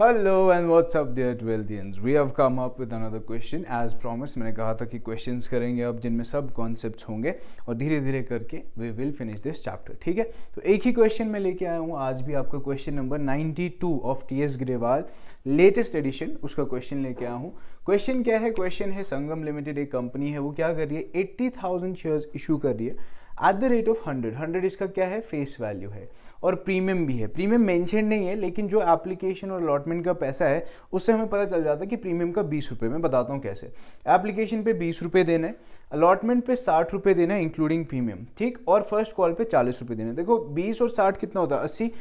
Hello and what's up dear twelfthians, we have come up with another question as promise. मैंने कहा था कि questions करेंगे अब जिनमें सब कॉन्सेप्ट्स होंगे और धीरे धीरे करके we will finish this chapter. ठीक है, तो एक ही क्वेश्चन मैं लेके आया हूँ आज भी आपका question number 92 of T S Grewal latest edition, उसका क्वेश्चन लेके आया हूँ। क्वेश्चन क्या है? क्वेश्चन है संगम लिमिटेड एक कंपनी है, वो क्या कर रही है, 80,000 शेयर्स इशू कर रही है एट द रेट ऑफ 100 इसका क्या है, फेस वैल्यू है और प्रीमियम भी है। प्रीमियम मेंशन नहीं है, लेकिन जो एप्लीकेशन और अलॉटमेंट का पैसा है उससे हमें पता चल जाता है कि प्रीमियम का 20 रुपये। मैं बताता हूँ कैसे। एप्लीकेशन पे 20 रुपये देना है, अलॉटमेंट पे 60 रुपये देना है इंक्लूडिंग प्रीमियम, ठीक, और फर्स्ट कॉल पे 40 रुपये देना है। देखो 20 और 60 कितना होता है, 80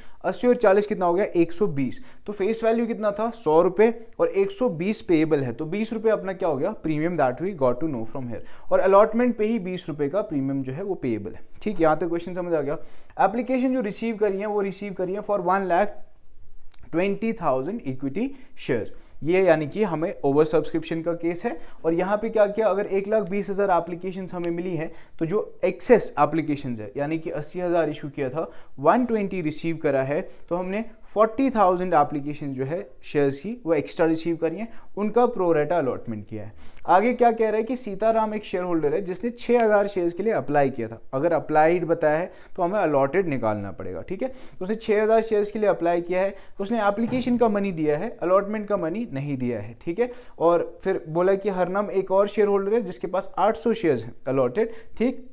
और 40 कितना हो गया, 120। तो फेस वैल्यू कितना था, 100 रुपये और 120 पेएबल है, तो 20 रुपये अपना क्या हो गया, premium that we got to know from here. और अलॉटमेंट पे ही 20 रुपये का प्रीमियम जो है वो पेएबल है। ठीक, यहाँ तक क्वेश्चन समझ आ गया। एप्लीकेशन जो रिसीव करी है वो रिसीव करी है फॉर 1,20,000 इक्विटी शेयर्स। ये यानी कि हमें ओवर सब्सक्रिप्शन का केस है। और यहाँ पे क्या किया, अगर 1,20,000 एप्लीकेशन हमें मिली है तो जो एक्सेस एप्लीकेशन है यानी कि 80,000 इशू किया था, 120 रिसीव करा है, तो हमने 40,000 एप्लीकेशन जो है शेयर्स की वो एक्स्ट्रा रिसीव करी है, उनका प्रोरेटा अलॉटमेंट किया है। आगे क्या कह रहा है कि सीताराम एक शेयर होल्डर है जिसने 6,000 शेयर्स के लिए अप्लाई किया था। अगर अप्लाइड बताया है तो हमें अलॉटेड निकालना पड़ेगा। ठीक है, तो उसने 6,000 शेयर्स के लिए अप्लाई किया है, तो उसने एप्लीकेशन का मनी दिया है, अलॉटमेंट का मनी नहीं दिया है। ठीक है, और फिर बोला कि हरनम एक और शेयर होल्डर है जिसके पास 800 शेयर्स हैं अलॉटेड, ठीक,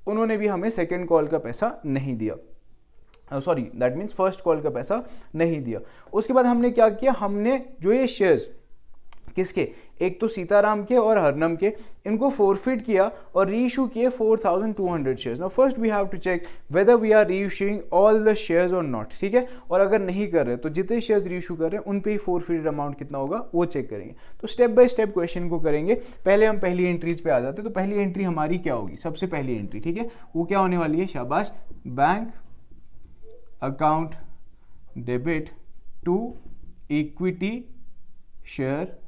उन्होंने भी हमें सेकेंड कॉल का पैसा नहीं दिया, sorry that means first call का पैसा नहीं दिया। उसके बाद हमने क्या किया, हमने जो ये शेयर्स किसके, एक तो सीताराम के और हरनम के, इनको फोरफिट किया और रीइशू किए 4,200 shares. Now first we have to check whether we are reissuing all the shares और नॉट। ठीक है, और अगर नहीं कर रहे तो जितने शेयर्स रीइशू कर रहे हैं उन पे ही फोरफिटेड अमाउंट कितना होगा वो चेक करेंगे। तो स्टेप बाय स्टेप क्वेश्चन को करेंगे। पहले हम पहली एंट्रीज पे आ जाते हैं। तो पहली एंट्री हमारी क्या होगी, सबसे पहली एंट्री, ठीक है, वो क्या होने वाली है, शाबाश, bank account debit to equity share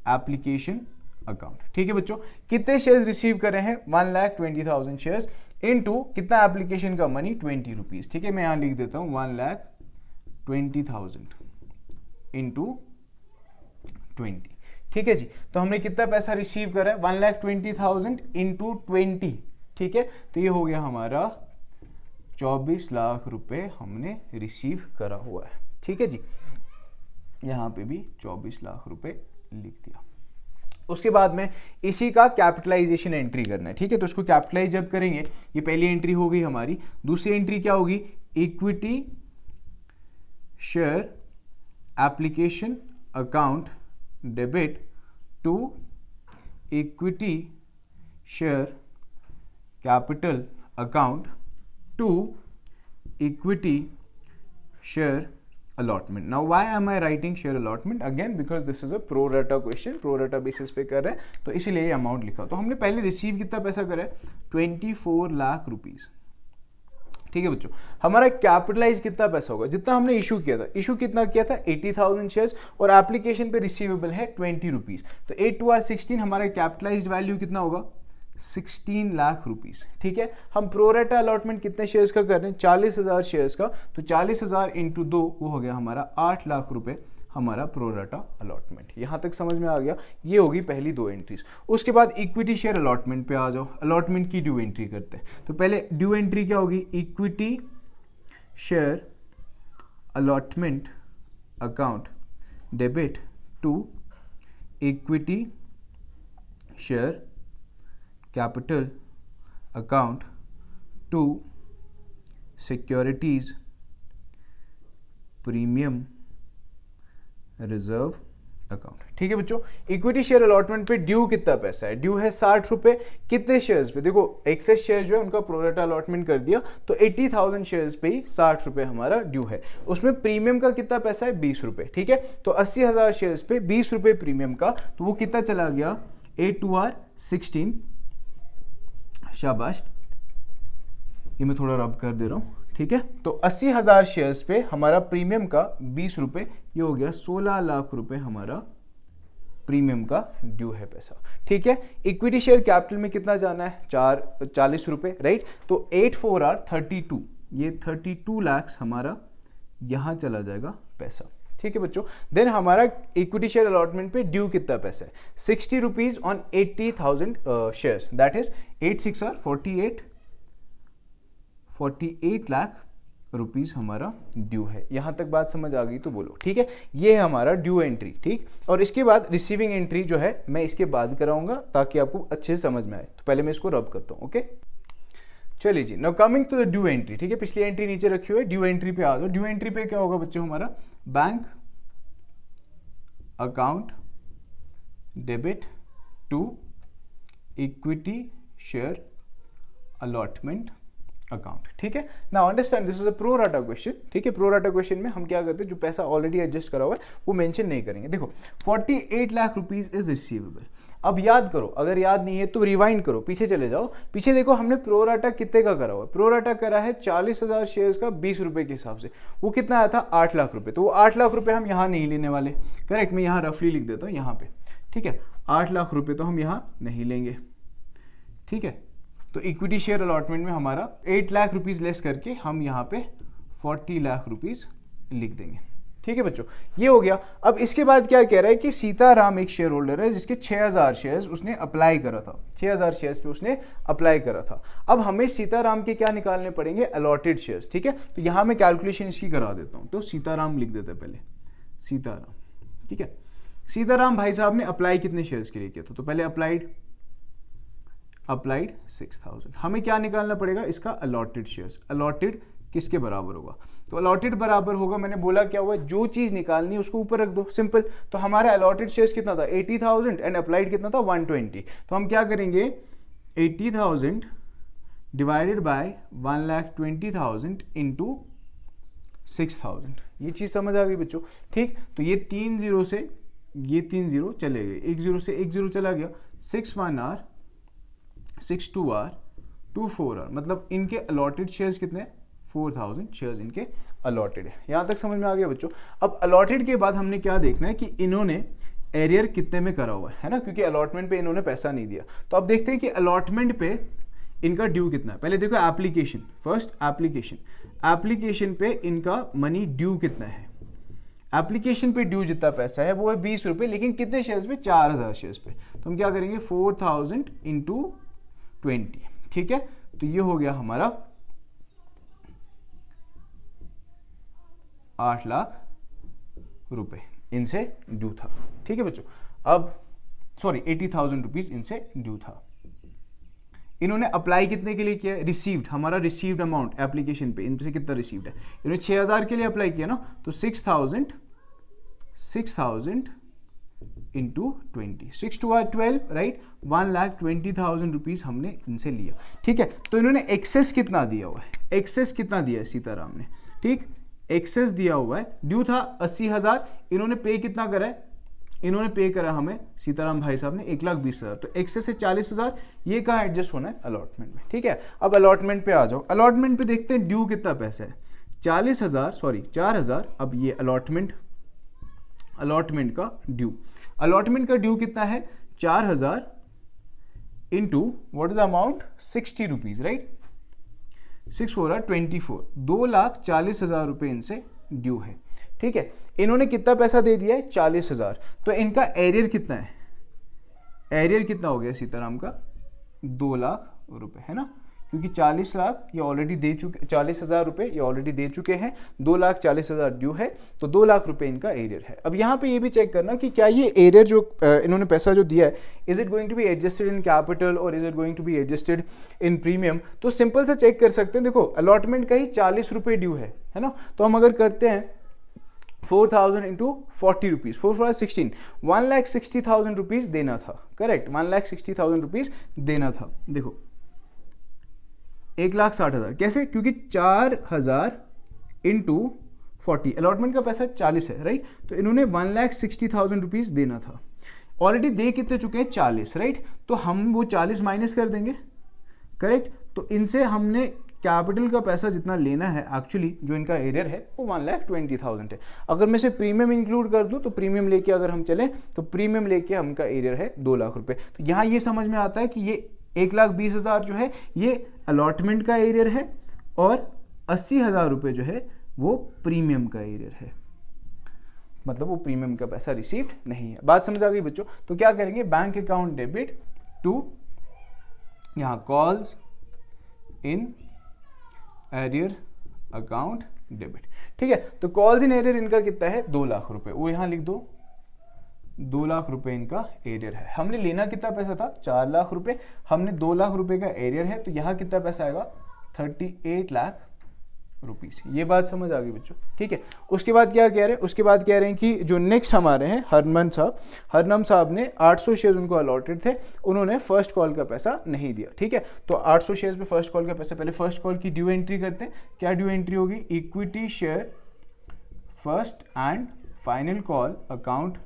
application account. ठीक है बच्चों, कितने शेयर्स रिसीव कर रहे हैं, 1,20,000 शेयर्स इनटू कितना एप्लीकेशन का मनी, 20 रुपीज। ठीक है, मैं यहां लिख देता हूं 1,20,000 इनटू 20। ठीक है जी, तो हमने कितना पैसा रिसीव करा है, 1,20,000 इनटू 20। ठीक है, तो ये हो गया हमारा 24 लाख रुपए हमने रिसीव करा हुआ है। ठीक है जी, यहां पे भी 24 लाख रुपए लिख दिया। उसके बाद में इसी का कैपिटलाइजेशन एंट्री करना है। ठीक है, तो उसको कैपिटलाइज जब करेंगे, ये पहली एंट्री हो गई हमारी। दूसरी एंट्री क्या होगी, equity share application account debit to equity share capital account to equity share allotment. Now why am I writing share allotment? Again because this is a pro rata question, pro rata basis पे कर रहे हैं, तो इसीलिए ये amount लिखा। तो हमने पहले रिसीव कितना पैसा करा है, 24 लाख रुपीस। ठीक है बच्चों, हमारा कैपिटलाइज कितना पैसा होगा, जितना हमने इशू किया था। इशू कितना किया था, 80,000 शेयर्स, और एप्लीकेशन पे रिसीवेबल है 20 रुपीज। तो 8 2 16, हमारा कैपिटलाइज्ड वैल्यू कितना होगा, 16 लाख रुपीस। ठीक है, हम प्रोरेटा अलॉटमेंट कितने शेयर्स का कर रहे हैं, 40,000 शेयर्स का, तो 40,000 इंटू 2 वो हो गया हमारा 8 लाख रुपए हमारा प्रोरेटा अलॉटमेंट। यहां तक समझ में आ गया। ये होगी पहली दो एंट्रीज। उसके बाद इक्विटी शेयर अलॉटमेंट पे आ जाओ। अलॉटमेंट की ड्यू एंट्री करते हैं। तो पहले ड्यू एंट्री क्या होगी, equity share allotment account debit to equity share capital account to securities premium reserve account. ठीक है बच्चों, इक्विटी शेयर अलॉटमेंट पे ड्यू कितना पैसा है, ड्यू है 60 रुपए। कितने शेयर्स पे, देखो एक्सेस शेयर जो है उनका प्रोरेटा अलॉटमेंट कर दिया, तो 80,000 शेयर्स पे ही 60 रुपए हमारा ड्यू है। उसमें प्रीमियम का कितना पैसा है, 20 रुपए। ठीक है, तो 80,000 शेयर्स पे 20 रुपए प्रीमियम का, तो वो कितना चला गया, 8 2 16, शाबाश, ये मैं थोड़ा रब कर दे रहा हूं। ठीक है, तो 80,000 शेयर्स पे हमारा प्रीमियम का 20 रुपए, ये हो गया 16 लाख रुपए हमारा प्रीमियम का ड्यू है पैसा। ठीक है, इक्विटी शेयर कैपिटल में कितना जाना है, 40 रुपए, राइट। तो 8 4 32, ये 32 लाख हमारा यहां चला जाएगा पैसा। ठीक है बच्चों। देन हमारा इक्विटी शेयर अलॉटमेंट पे ड्यू कितना पैसा है, 60 rupees on 80,000 shares, that is 8 6 are 48 lakh rupees हमारा ड्यू है। यहां तक बात समझ आ गई तो बोलो, ठीक है। ये है हमारा ड्यू एंट्री, ठीक। और इसके बाद रिसीविंग एंट्री जो है मैं इसके बाद कराऊंगा ताकि आपको अच्छे से समझ में आए। तो पहले मैं इसको रब करता हूं, ओके। चलिए जी, now coming to the due entry, ठीक है। पिछली एंट्री नीचे रखी हुई है, ड्यू एंट्री पे आ जाओ। ड्यू एंट्री पे क्या होगा बच्चों, हमारा bank account debit to equity share allotment account, ठीक है। Now understand this is a pro rata question, ठीक है। प्रो राटा क्वेश्चन में हम क्या करते हैं, जो पैसा ऑलरेडी एडजस्ट करा हुआ है वो मेंशन नहीं करेंगे। देखो 48 लाख रुपीज इज रिसीवेबल। अब याद करो, अगर याद नहीं है तो रिवाइंड करो, पीछे चले जाओ। पीछे देखो हमने प्रो राटा कितने का करा हुआ है, प्रो राटा करा है 40,000 शेयर्स का 20 रुपए के हिसाब से। वो कितना आया था, 8 लाख रुपए। तो वो 8 लाख रुपए हम यहाँ नहीं लेने वाले, करेक्ट। मैं यहाँ रफली लिख देता हूँ यहाँ पे, ठीक है। 8 लाख रुपए तो हम यहाँ नहीं लेंगे, ठीक है। तो इक्विटी शेयर अलॉटमेंट में हमारा 8 लाख रुपीज लेस करके हम यहाँ पे 40 लाख रुपीज लिख देंगे, ठीक है बच्चों। ये हो गया। अब इसके बाद क्या कह रहा है कि सीताराम एक शेयर होल्डर है जिसके 6000 शेयर्स उसने अप्लाई करा था, 6000 शेयर्स पे उसने अप्लाई करा था। अब हमें सीताराम के क्या निकालने पड़ेंगे, अलॉटेड शेयर्स, ठीक है। तो यहाँ मैं कैलकुलेशन इसकी करा देता हूँ। तो सीताराम लिख देते हैं पहले, सीताराम, ठीक है। सीताराम भाई साहब ने अप्लाई कितने शेयर्स के लिए किया था, तो पहले अप्लाइड 6000। हमें क्या निकालना पड़ेगा, इसका अलॉटेड शेयर्स। अलॉटेड किसके बराबर होगा, तो अलॉटेड बराबर होगा, मैंने बोला क्या हुआ, जो चीज निकालनी है उसको ऊपर रख दो, सिंपल। तो हमारा अलॉटेड शेयर्स कितना था, 80,000 एंड अप्लाइड कितना था, 120। तो हम क्या करेंगे, 80,000 डिवाइडेड बाय 1,20,000 इंटू 6,000। ये चीज समझ आ गई बच्चों, ठीक। तो ये 3 0 से ये 3 0 चले गए, 1 0 से 1 0 चला गया, 6 1 आर 6 2 आर 2 4 आर, मतलब इनके अलॉटेड शेयर्स कितने, 4000 शेयर्स इनके अलॉटेड है। यहां तक समझ में आ गया बच्चों। अब अलॉटेड के बाद हमने क्या देखना है कि इन्होंने एरियर कितने में करा हुआ है ना, क्योंकि अलॉटमेंट पे इन्होंने पैसा नहीं दिया। तो अब देखते हैं कि अलॉटमेंट पे इनका ड्यू कितना है। पहले देखो एप्लीकेशन, फर्स्ट एप्लीकेशन पे इनका मनी ड्यू कितना है। एप्लीकेशन पे ड्यू जितना पैसा है वो है 20 रुपए, लेकिन कितने शेयर्स पे, 4000 शेयर्स पे। तो हम क्या करेंगे, 4000 इंटू 20, ठीक है। तो ये हो गया हमारा 8 लाख रुपए इनसे ड्यू था, ठीक है बच्चों। अब सॉरी 80,000 रुपीज इनसे ड्यू था। इन्होंने अप्लाई कितने के लिए किया, रिसीव्ड, हमारा रिसीव्ड अमाउंट एप्लीकेशन पे इनसे कितना रिसीव्ड है, इन्होंने 6000 के लिए अप्लाई किया ना, तो 6,000 इंटू 20, 6 2 आर 12, राइट। 1,20,000 रुपीज हमने इनसे लिया, ठीक है। तो इन्होंने एक्सेस कितना दिया हुआ है, एक्सेस कितना दिया है सीताराम ने, ठीक। एक्सेस दिया हुआ है, ड्यू था 80,000, इन्होंने पे कितना करा है, इन्होंने पे करा हमें सीताराम भाई साहब ने 1,20,000। तो एक्सेस है 40,000, ये कहाँ एडजस्ट होना है, अलॉटमेंट में, ठीक है। अब अलॉटमेंट पे आ जाओ। अलॉटमेंट पे देखते हैं ड्यू कितना पैसा है, 4,000। अब ये अलॉटमेंट का ड्यू, अलॉटमेंट का ड्यू कितना है, 4,000 into what is the amount, 60 rupees, right. 6 4 are 24, 2,40,000 रुपए इनसे ड्यू है, ठीक है। इन्होंने कितना पैसा दे दिया है, 40,000। तो इनका एरियर कितना है, एरियर कितना हो गया सीताराम का, 2 लाख रुपए, है ना, क्योंकि 40 लाख ये ऑलरेडी दे चुके, 40,000 रुपए ये ऑलरेडी दे चुके हैं, 2,40,000 ड्यू है, तो 2 लाख रुपए इनका एरियर है। अब यहाँ पे ये भी चेक करना कि क्या ये एरियर जो इन्होंने पैसा जो दिया है, is it going to be adjusted in capital और is it going to be adjusted in premium. तो सिंपल से चेक कर सकते हैं, देखो अलॉटमेंट का ही 40 रुपये ड्यू है ना। तो हम अगर करते हैं 4,000 इंटू 40 रुपीज़, 4 4 16, 1,60,000 रुपीज़ देना था, करेक्ट, 1,60,000 रुपीज़ देना था। देखो 1,60,000 कैसे, क्योंकि 4,000 इंटू 40, अलॉटमेंट का पैसा 40 है, राइट। तो इन्होंने 1,60,000 रुपीज़ देना था, ऑलरेडी दे कितने चुके हैं, 40, राइट। तो हम वो 40 माइनस कर देंगे, करेक्ट। तो इनसे हमने कैपिटल का पैसा जितना लेना है, एक्चुअली जो इनका एरियर है वो 1,20,000 है। अगर मैं से प्रीमियम इंक्लूड कर दूं तो प्रीमियम लेके अगर हम चलें तो प्रीमियम लेके हमका एरियर है 2 लाख रुपए। तो यहाँ ये समझ में आता है कि ये 1,20,000 जो है ये अलॉटमेंट का एरियर है और 80,000 रुपये जो है वो प्रीमियम का एरियर है। मतलब वो प्रीमियम का पैसा रिसीव्ड नहीं है। बात समझ आ गई बच्चों? तो क्या करेंगे, बैंक अकाउंट डेबिट टू यहाँ calls in arrear account debit. ठीक है, तो कॉल्स इन एरियर इनका कितना है, 2 लाख रुपए, वो यहाँ लिख दो, 2 लाख रुपए इनका एरियर है। हमने लेना कितना पैसा था, 4 लाख रुपए, हमने 2 लाख रुपए का एरियर है, तो यहाँ कितना पैसा आएगा, 38 लाख रुपीस। ये बात समझ आ गई बच्चों? ठीक है, उसके बाद क्या कह रहे हैं, उसके बाद कह रहे हैं कि जो नेक्स्ट हमारे हैं हरनम साहब ने 800 शेयर उनको अलॉटेड थे, उन्होंने फर्स्ट कॉल का पैसा नहीं दिया। ठीक है, तो 800 शेयर्स पे फर्स्ट कॉल का पैसा, पहले फर्स्ट कॉल की ड्यू एंट्री करते हैं। क्या ड्यू एंट्री होगी, equity share first and final call account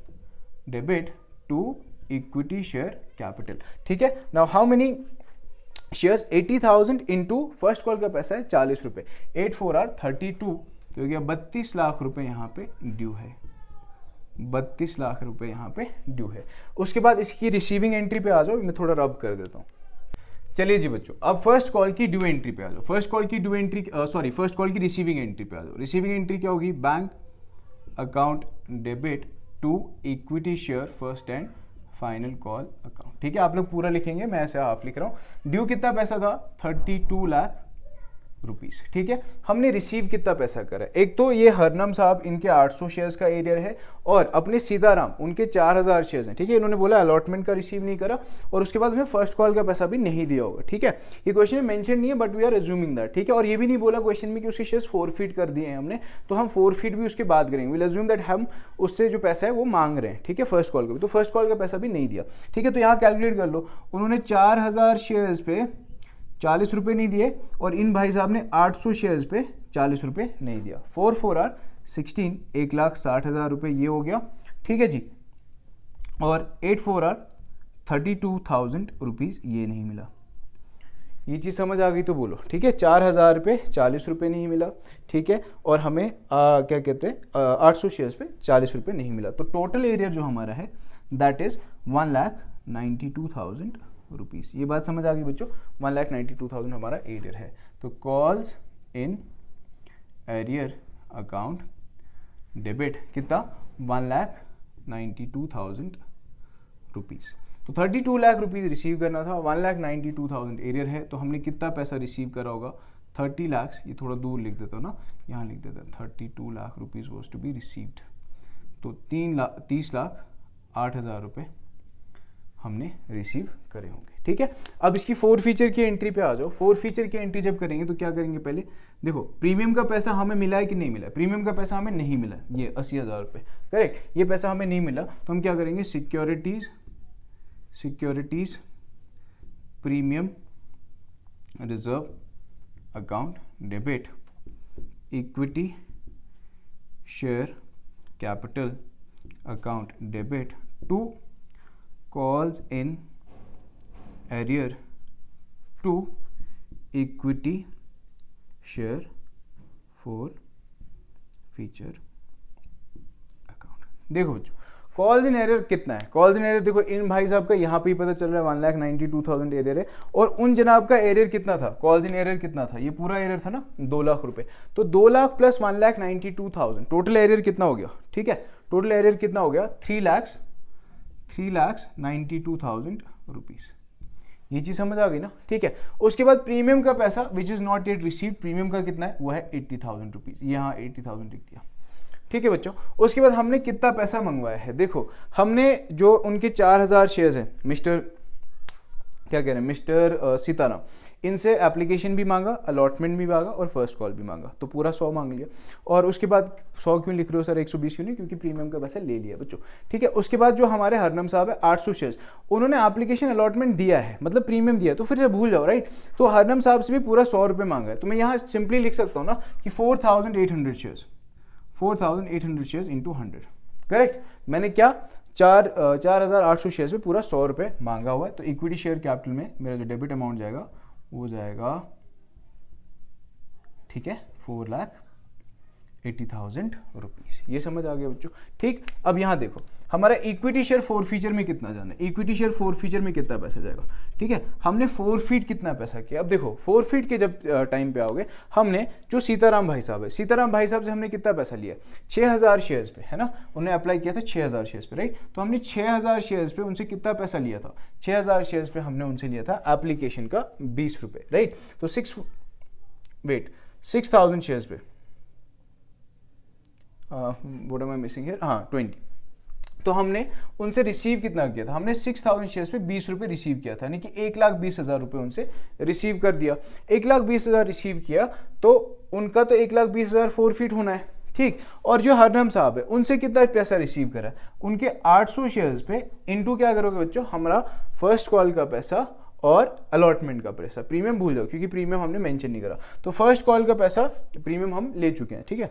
debit to equity share capital. ठीक है, now how many shares, 80,000 into first call का पैसा है 40 रुपए, 8 4 आर 32, तो हो गया 32 लाख रुपए यहाँ पे ड्यू है, 32 लाख रुपए यहाँ पे ड्यू है। उसके बाद इसकी रिसीविंग एंट्री पे आ जाओ, मैं थोड़ा रब कर देता हूँ। चलिए जी बच्चों, अब फर्स्ट कॉल की ड्यू एंट्री पे आ जाओ। फर्स्ट कॉल की ड्यू एंट्री फर्स्ट कॉल की रिसीविंग एंट्री पे आ जाओ। रिसीविंग एंट्री क्या होगी, bank account debit to equity share first and final call account. ठीक है, आप लोग पूरा लिखेंगे, मैं ऐसे हाफ लिख रहा हूँ। ड्यू कितना पैसा था, 32 लाख रुपीस। ठीक है, हमने रिसीव कितना पैसा करा, एक तो ये हरनम साहब इनके 800 शेयर्स का एरियर है, और अपने सीताराम उनके 4000 शेयर्स हैं। ठीक है, इन्होंने बोला अलॉटमेंट का रिसीव नहीं करा, और उसके बाद उन्हें फर्स्ट कॉल का पैसा भी नहीं दिया होगा। ठीक है, ये क्वेश्चन में मेंशन नहीं है, but we are assuming that. ठीक है, और ये भी नहीं बोला क्वेश्चन में कि उसके शेयर्स फोरफीट कर दिए हैं हमने, तो हम फोरफीट भी उसके बाद करेंगे। विल एज्यूम दैट हम उससे जो पैसा है वो मांग रहे हैं। ठीक है, फर्स्ट कॉल का भी, तो फर्स्ट कॉल का पैसा भी नहीं दिया। ठीक है, तो यहाँ कैलकुलेट कर लो, उन्होंने 4000 शेयर्स पे 40 रुपये नहीं दिए, और इन भाई साहब ने 800 शेयर्स पे 40 रुपये नहीं दिया। 4 4 आर 16, 1,60,000 रुपये ये हो गया। ठीक है जी, और 8 4 आर 32,000 रुपीज़ ये नहीं मिला। ये चीज़ समझ आ गई तो बोलो। ठीक है, 4,000 पे 40 रुपये नहीं मिला। ठीक है, और हमें क्या कहते हैं 800 शेयर्स पे 40 रुपये नहीं मिला। तो टोटल एरियर जो हमारा है दैट इज़ 1,92,000 रुपीस। ये बात समझ आ गई बच्चों, 1,92,000 हमारा एरियर है। तो calls in arrear account debit कितना, 1,92,000 रुपीस। तो 32 लाख रुपीस रिसीव करना था, 1,92,000 एरियर है, तो हमने कितना पैसा रिसीव करा होगा, 30 लाख। ये थोड़ा दूर लिख देता हूँ ना, यहाँ लिख देता हूँ 32 lakh rupees was to be received. तो 30,08,000 रुपये हमने रिसीव करे होंगे। ठीक है, अब इसकी 4 फीचर की एंट्री पे आ जाओ। 4 फीचर की एंट्री जब करेंगे तो क्या करेंगे, पहले देखो प्रीमियम का पैसा हमें मिला है कि नहीं मिला। प्रीमियम का पैसा हमें नहीं मिला, ये 80,000 रुपये, करेक्ट, ये पैसा हमें नहीं मिला, तो हम क्या करेंगे, securities premium reserve account debit equity share capital account debit to calls in arrear to equity share for feature account। देखो बच्चों, कॉल्स इन एरियर कितना है, कॉल्स इन एरियर देखो, इन भाई साहब का यहाँ पे ही पता चल रहा है 1,92,000 एरियर है, और उन जनाब का एरियर कितना था, कॉल्स इन एरियर कितना था, ये पूरा एरियर था ना 2 लाख रुपए, तो 2 लाख प्लस 1,92,000 टोटल एरियर कितना हो गया। ठीक है, टोटल एरियर कितना हो गया, 3,92,000 रुपीज़। ये चीज़ समझ आ गई ना। ठीक है, उसके बाद प्रीमियम का पैसा which is not yet received, premium का कितना है, वो है 80,000 रुपीज़, यहाँ 80,000 लिख दिया। ठीक है बच्चों, उसके बाद हमने कितना पैसा मंगवाया है, देखो हमने जो उनके 4,000 शेयर्स हैं, मिस्टर सीताराम, इनसे एप्लीकेशन भी मांगा, अलॉटमेंट भी मांगा, और फर्स्ट कॉल भी मांगा, तो पूरा 100 मांग लिया। और उसके बाद 100 क्यों लिख रहे हो सर, 120 क्यों नहीं, क्योंकि प्रीमियम का पैसा ले लिया बच्चों। ठीक है, उसके बाद जो हमारे हरनम साहब है 800 शेयर्स, उन्होंने एप्लीकेशन अलॉटमेंट दिया है, मतलब प्रीमियम दिया है, तो फिर से भूल जाओ, राइट। तो हरनम साहब से भी पूरा 100 रुपये मांगा है, तो मैं यहाँ सिंपली लिख सकता हूँ ना कि 4,800 शेयर्स, 4,800 शेयर्स इंटू 100, करेक्ट। मैंने क्या 4,800 शेयर्स पे पूरा 100 रुपये मांगा हुआ है। तो इक्विटी शेयर कैपिटल में मेरा जो डेबिट अमाउंट जाएगा वो जाएगा, ठीक है, 4 लाख 80,000 रुपीज। ये समझ आ गया बच्चों, ठीक। अब यहाँ देखो हमारा इक्विटी शेयर फोरफीचर में कितना जाना है, इक्विटी शेयर फोरफीचर में कितना पैसा जाएगा, ठीक है। हमने फोरफीट कितना पैसा किया, अब देखो फोरफीट के जब टाइम पे आओगे, हमने जो सीताराम भाई साहब है, सीताराम भाई साहब से हमने कितना पैसा लिया, 6,000 शेयर्स पे, है ना, उन्हें अप्लाई किया था 6,000 शेयर्स पे, राइट। तो हमने 6,000 शेयर्स पे उनसे कितना पैसा लिया था, 6,000 शेयर्स पे हमने उनसे लिया था एप्लीकेशन का 20 रुपये, राइट। तो 6,000 शेयर्स पे what am I missing here, हाँ 20। तो हमने उनसे रिसीव कितना किया था, हमने 6,000 शेयर्स पे 20 रुपये रिसीव किया था, यानी कि 1,20,000 रुपये उनसे रिसीव कर दिया। 1,20,000 रिसीव किया तो उनका तो 1,20,000 फोरफीट होना है, ठीक। और जो हरनम साहब है उनसे कितना पैसा रिसीव करा, उनके 800 शेयर्स पे इनटू क्या करोगे बच्चों, हमारा फर्स्ट कॉल का पैसा और अलॉटमेंट का पैसा, प्रीमियम भूल जाओ क्योंकि प्रीमियम हमने मेंशन नहीं करा, तो फर्स्ट कॉल का पैसा प्रीमियम हम ले चुके हैं, ठीक है।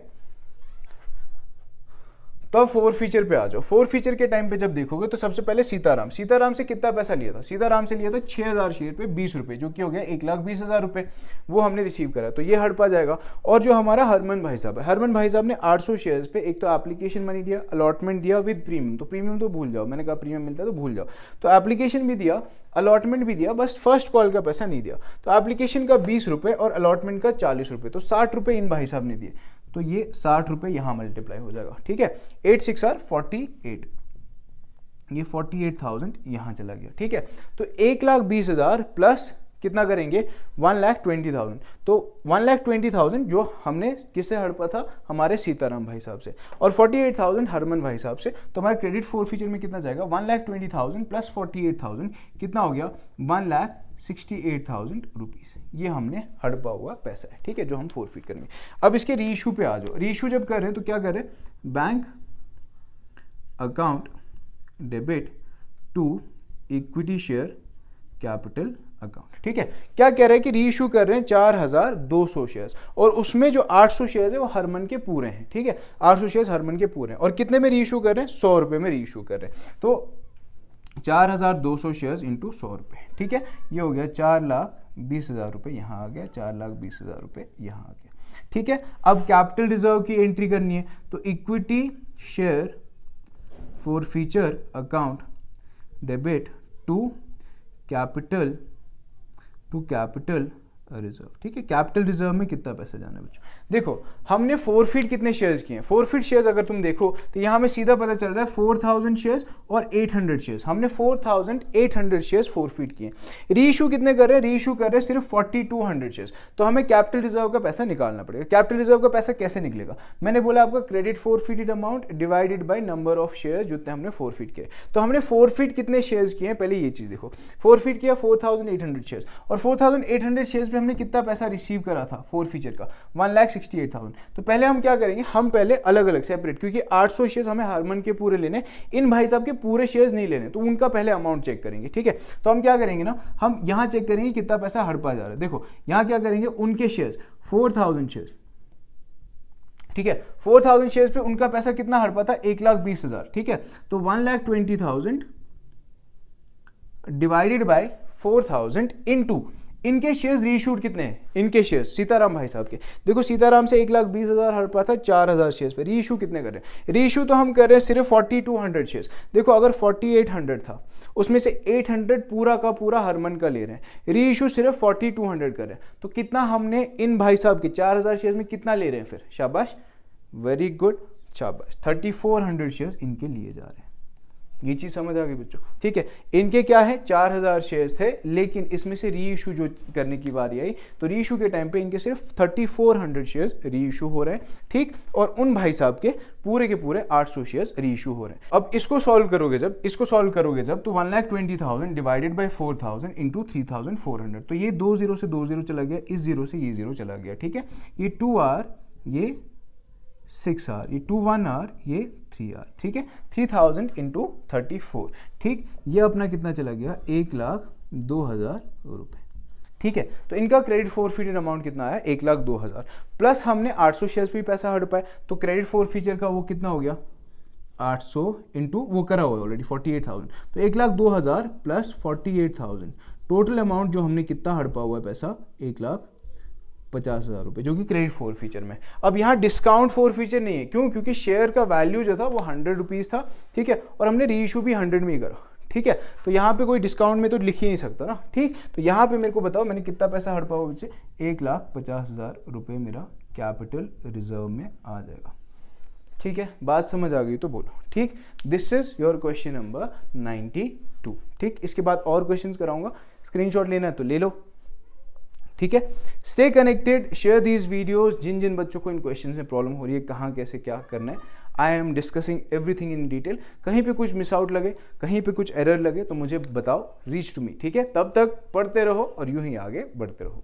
तो अब फोर फीचर पे आ जाओ। फोर फीचर के टाइम पे जब देखोगे तो सबसे पहले सीताराम से कितना पैसा लिया था, सीताराम से लिया था 6,000 शेयर पे 20 रुपये, जो कि हो गया 1,20,000 रुपये, वो हमने रिसीव करा, तो ये हड़पा जाएगा। और जो हमारा हरमन भाई साहब है, हरमन भाई साहब ने 800 शेयर्स पे एक तो एप्लीकेशन मनी दिया, अलॉटमेंट दिया विद प्रीमियम, तो प्रीमियम तो भूल जाओ, मैंने कहा प्रीमियम मिलता है तो भूल जाओ, तो एप्लीकेशन भी दिया, अलॉटमेंट भी दिया, बस फर्स्ट कॉल का पैसा नहीं दिया। तो एप्लीकेशन का 20 रुपये और अलॉटमेंट का 40 रुपये, तो 60 रुपये इन भाई साहब ने दिए, तो ये 60 रुपये यहाँ मल्टीप्लाई हो जाएगा, ठीक है। 8 6 आर 48, ये 48,000 यहाँ चला गया, ठीक है। तो 1,20,000 प्लस कितना करेंगे 1,20,000, तो 1,20,000 जो हमने किससे हड़पा था, हमारे सीताराम भाई साहब से, और 48,000 हरमन भाई साहब से। तो हमारे क्रेडिट फोर फीचर में कितना जाएगा, 1,20,000 प्लस 48,000 कितना हो गया 1,68,000 रुपीज़, ये हमने हड़पा हुआ पैसा है, ठीक है, जो हम फोरफीट करेंगे। अब इसके रीइशू पे आ जाओ। रीइशू जब कर रहे हैं तो क्या कर रहे हैं, bank account debit to equity share capital account, ठीक है। क्या कह रहे हैं कि रीइशू कर रहे हैं 4,200 शेयर्स, और उसमें जो 800 शेयर्स है वो हरमन के पूरे हैं, ठीक है, 800 शेयर्स हरमन के पूरे हैं, और कितने में रीइशू कर रहे हैं, 100 रुपये में रीइशू कर रहे हैं। तो 4,200 शेयर्स इंटू 100 रुपये, ठीक है, ये हो गया 4,20,000 रुपये, यहाँ आ गया 4,20,000 रुपये, यहाँ आ गया, ठीक है। अब कैपिटल रिजर्व की एंट्री करनी है, तो equity share forfeiture account debit to capital reserve, ठीक है। कैपिटल रिजर्व में कितना पैसा जाना है बच्चों, देखो हमने फोरफीट कितने शेयर्स किए हैं, फोरफीट शेयर्स अगर तुम देखो तो यहाँ में सीधा पता चल रहा है 4,000 शेयर्स और 800 शेयर्स, हमने 4,800 शेयर्स फोरफीट किए। रीइशू कितने कर रहे हैं, रीइशू कर रहे हैं सिर्फ 4,200 शेयर्स, तो हमें कैपिटल रिजर्व का पैसा निकालना पड़ेगा। कैपिटल रिजर्व का पैसा कैसे निकलेगा, मैंने बोला आपका credit forfeited amount divided by number of shares जितने हमने फोरफीट किए। तो हमने फोरफीट कितने शेयर्स किए हैं, पहले ये चीज देखो, फोरफीट किया 4,800 शेयर्स, और 4,800 शेयर्स पे हमने कितना पैसा रिसीव करा था फोर फीचर का 1,68,000। तो पहले हम क्या करेंगे, हम पहले अलग अलग सेपरेट, क्योंकि 800 शेयर्स हमें हरमन के पूरे लेने, इन भाई साहब के पूरे शेयर्स नहीं लेने, तो उनका पहले अमाउंट चेक करेंगे, ठीक है। तो हम क्या करेंगे ना, हम यहां चेक करेंगे कितना पैसा हड़पा जा रहा है। देखो यहां क्या करेंगे, उनके शेयर्स 4,000 शेयर्स, ठीक है, 4,000 शेयर्स पे उनका पैसा कितना हड़पा था 1,20,000, ठीक है। तो 1,20,000 डिवाइडेड बाय 4,000 इनटू इनके शेयर्स रीइशूड कितने हैं, इनके शेयर्स सीताराम भाई साहब के, देखो सीताराम से 1,20,000 हड़पा था 4,000 शेयर्स पे, रीइशू कितने कर रहे हैं, रीइशू तो हम कर रहे हैं सिर्फ 4,200 शेयर्स। देखो अगर 4,800 था उसमें से 800 पूरा का पूरा हरमन का ले रहे हैं, रीइशू सिर्फ 4,200 कर रहे हैं, तो कितना हमने इन भाई साहब के 4,000 शेयर्स में कितना ले रहे हैं फिर, शाबाश, वेरी गुड, शाबाश, 3,400 शेयर्स इनके लिए जा रहे हैं। ये चीज समझ आ गई बच्चों, ठीक है। इनके क्या है 4,000 शेयर्स थे, लेकिन इसमें से रीइशू जो करने की बारी आई, तो रीइशू के टाइम पे इनके सिर्फ 3,400 शेयर्स रीइशू हो रहे हैं, ठीक, और उन भाई साहब के पूरे 800 शेयर्स रीइशू हो रहे हैं। अब इसको सॉल्व करोगे जब, तो 1,20,000 डिवाइडेड बाय 4,000 इंटू 3,400, तो ये 2 0 से 2 0 चला गया, इस 0 से ये 0 चला गया, ठीक है। ये 2 आर, ये 6 आर, ये 2 1 आर, ये 3 आर, ठीक है। 3,000 इंटू 34, ठीक, ये अपना कितना चला गया 1,02,000 रुपये, ठीक है। तो इनका क्रेडिट फोरफीटेड अमाउंट कितना आया 1,02,000, प्लस हमने 800 शेयर्स पे पैसा हड़पाए, तो क्रेडिट फोरफीचर का वो कितना हो गया 800 इंटू वो करा हुआ ऑलरेडी 48,000, तो 1,02,000 प्लस 48,000, टोटल अमाउंट जो हमने कितना हड़पा हुआ है पैसा 1,00,000 50,000 रुपये, जो कि क्रेडिट फॉर फीचर में। अब यहाँ डिस्काउंट फॉर फीचर नहीं है, क्यों? क्योंकि शेयर का वैल्यू जो था वो 100 रुपीज़ था, ठीक है, और हमने री इशू भी 100 में ही करा, ठीक है, तो यहाँ पे कोई डिस्काउंट में तो लिख ही नहीं सकता ना, ठीक। तो यहाँ पे मेरे को बताओ मैंने कितना पैसा हड़पा हुआ मुझसे, 1,50,000 रुपये मेरा कैपिटल रिजर्व में आ जाएगा, ठीक है। बात समझ आ गई तो बोलो, ठीक। This is your question number 92, ठीक। इसके बाद और क्वेश्चंस कराऊंगा, स्क्रीनशॉट लेना है तो ले लो, ठीक है। Stay connected, share these videos. जिन जिन बच्चों को इन क्वेश्चंस में प्रॉब्लम हो रही है, कहाँ कैसे क्या करना है, I am discussing everything in detail. कहीं पे कुछ मिस आउट लगे, कहीं पे कुछ एरर लगे तो मुझे बताओ, रीच टू मी, ठीक है। तब तक पढ़ते रहो और यूं ही आगे बढ़ते रहो।